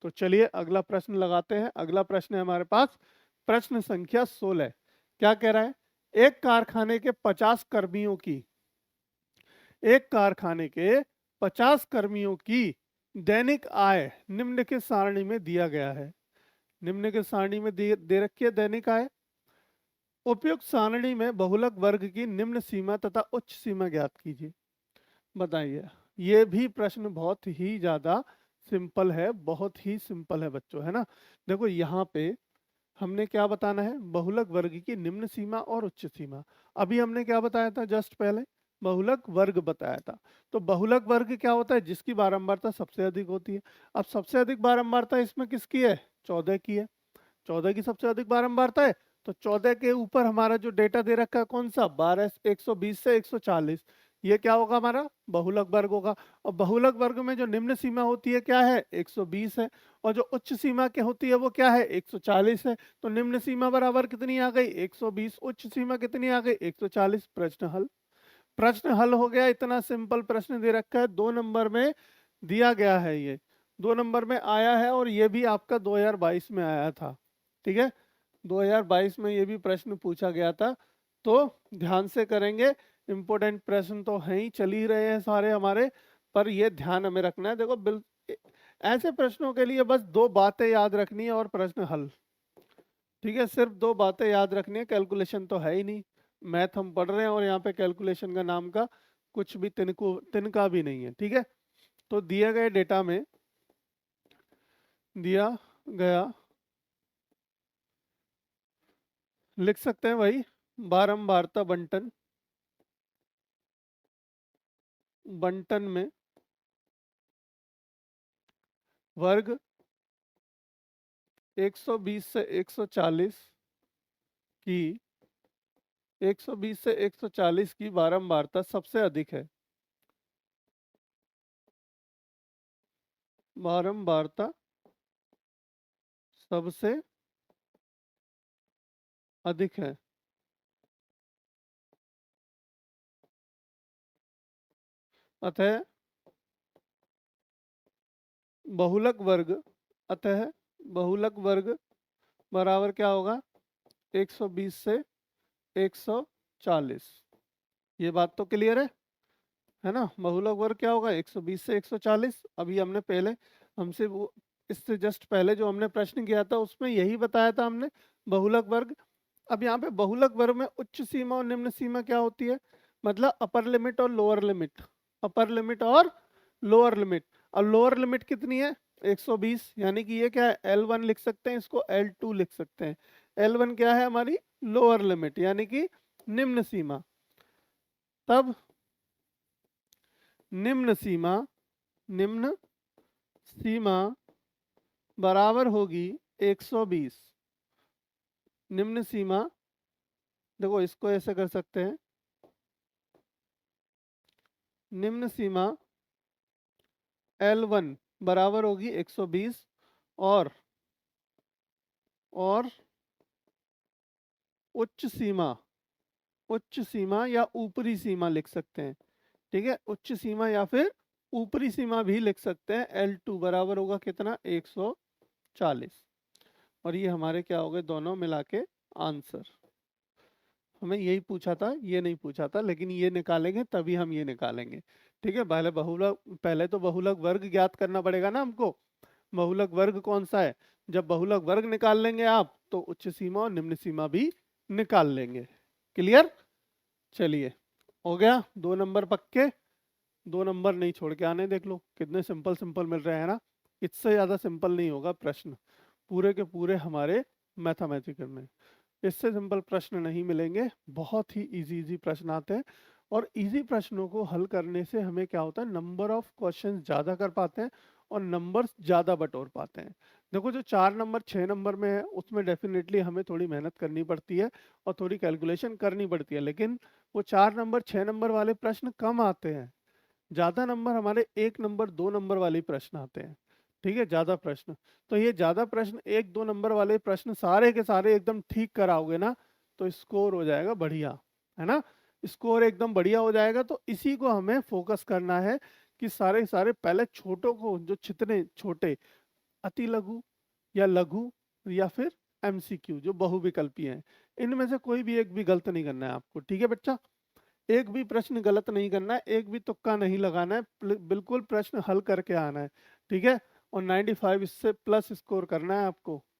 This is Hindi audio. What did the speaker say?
तो चलिए अगला प्रश्न लगाते हैं। अगला प्रश्न है हमारे पास प्रश्न संख्या 16। क्या कह रहा है? एक कारखाने के 50 कर्मियों की एक कारखाने के 50 कर्मियों की दैनिक आय निम्नलिखित सारणी में दिया गया है। निम्नलिखित सारणी में दे रखी है दैनिक आय। उपयुक्त सारणी में बहुलक वर्ग की निम्न सीमा तथा उच्च सीमा ज्ञात कीजिए। बताइए। ये भी प्रश्न बहुत ही ज्यादा सिंपल है, बहुत ही सिंपल है बच्चों, है ना। देखो यहाँ पे हमने क्या बताना है, बहुलक वर्ग की निम्न सीमा और उच्च सीमा। अभी हमने क्या बताया था जस्ट पहले, बहुलक वर्ग बताया था। तो बहुलक वर्ग क्या होता है? जिसकी बारंबारता सबसे अधिक होती है। अब सबसे अधिक बारंबारता इसमें किसकी है? 14 की है। 14 की सबसे अधिक बारंबारता है। तो 14 के ऊपर हमारा जो डेटा दे रखा है कौन सा? 12, 120 से 140। ये क्या होगा? हमारा बहुलक वर्ग होगा। और बहुलक वर्ग में जो निम्न सीमा होती है क्या है? 120 है। और जो उच्च सीमा क्या होती है वो क्या है? 140 है। तो निम्न सीमा बराबर कितनी आ गई? 120। उच्च सीमा कितनी आ गई? 140। प्रश्न हल। प्रश्न हल हो गया। इतना सिंपल प्रश्न दे रखा है, 2 नंबर में दिया गया है ये। 2 नंबर में आया है और ये भी आपका 2022 में आया था। ठीक है, 2022 में ये भी प्रश्न पूछा गया था। तो ध्यान से करेंगे। इंपॉर्टेंट प्रश्न तो हैं ही, चल ही रहे हैं सारे हमारे, पर ये ध्यान हमें रखना है। देखो ऐसे प्रश्नों के लिए बस 2 बातें याद रखनी है और प्रश्न हल। ठीक है, सिर्फ 2 बातें याद रखनी है, कैलकुलेशन तो है ही नहीं। मैथ हम पढ़ रहे हैं और यहाँ पे कैलकुलेशन का नाम का कुछ भी तिनका भी नहीं है। ठीक है, तो दिए गए डेटा में दिया गया, लिख सकते हैं वही, बारंबारता बंटन। बंटन में वर्ग 120 से 140 की 120 से 140 की बारंबारता सबसे अधिक है। बारंबारता सबसे अधिक है। अतः बहुलक वर्ग अतः बहुलक वर्ग बराबर क्या होगा? 120 से 140। ये बात तो क्लियर है ना। बहुलक वर्ग क्या होगा? 120 से 140। अभी हमने पहले हमसे वो इससे जस्ट पहले जो हमने प्रश्न किया था उसमें यही बताया था हमने, बहुलक वर्ग। अब यहाँ पे बहुलक वर्ग में उच्च सीमा और निम्न सीमा क्या होती है? मतलब अपर लिमिट और लोअर लिमिट। अपर लिमिट और लोअर लिमिट। और लोअर लिमिट कितनी है? 120। यानी कि ये क्या है? L1 लिख सकते हैं, इसको L2 लिख सकते हैं। L1 क्या है? हमारी लोअर लिमिट यानी कि निम्न सीमा। तब निम्न सीमा निम्न सीमा बराबर होगी 120। निम्न सीमा, देखो इसको ऐसे कर सकते हैं, निम्न सीमा L1 बराबर होगी 120 और और उच्च सीमा, उच्च सीमा या ऊपरी सीमा लिख सकते हैं। ठीक है, उच्च सीमा या फिर ऊपरी सीमा भी लिख सकते हैं। L2 बराबर होगा कितना? 140। और ये हमारे क्या हो गए? दोनों मिला के आंसर। हमें यही पूछा था, ये नहीं पूछा था, लेकिन ये निकालेंगे तभी हम ये निकालेंगे। ठीक है, पहले तो बहुलक वर्ग ज्ञात करना पड़ेगा ना हमको। बहुलक वर्ग कौन सा है? जब बहुलक वर्ग निकाल लेंगे आप तो उच्च सीमा और निम्न सीमा भी निकाल लेंगे। क्लियर? चलिए, हो गया। 2 नंबर पक्के। 2 नंबर नहीं छोड़ के आने, देख लो कितने सिंपल सिंपल मिल रहे हैं ना। इससे ज्यादा सिंपल नहीं होगा प्रश्न पूरे के पूरे हमारे मैथमेटिकल में। इससे सिंपल प्रश्न नहीं मिलेंगे। बहुत ही इजी इजी प्रश्न आते हैं और इजी प्रश्नों को हल करने से हमें क्या होता है? नंबर ऑफ क्वेश्चंस ज़्यादा कर पाते हैं और नंबर्स ज़्यादा बटोर पाते हैं। देखो जो 4 नंबर 6 नंबर में है उसमें डेफिनेटली हमें थोड़ी मेहनत करनी पड़ती है और थोड़ी कैलकुलेशन करनी पड़ती है, लेकिन वो 4 नंबर 6 नंबर वाले प्रश्न कम आते हैं। ज़्यादा नंबर हमारे 1 नंबर 2 नंबर वाले प्रश्न आते हैं। ठीक है, ज़्यादा प्रश्न। तो ये ज़्यादा प्रश्न 1 2 नंबर वाले प्रश्न सारे के सारे एकदम ठीक कराओगे ना तो स्कोर हो जाएगा बढ़िया, है ना। स्कोर एकदम बढ़िया हो जाएगा। तो इसी को हमें फोकस करना है कि सारे सारे पहले छोटों को, जो जितने छोटे अति लघु या लघु या फिर एमसीक्यू जो बहुविकल्पीय हैं। इनमें से कोई भी एक भी गलत नहीं करना है आपको, ठीक है बच्चा। एक भी प्रश्न गलत नहीं करना है, एक भी तुक्का नहीं लगाना है, बिल्कुल प्रश्न हल करके आना है, ठीक है। और 95 इससे प्लस स्कोर करना है आपको।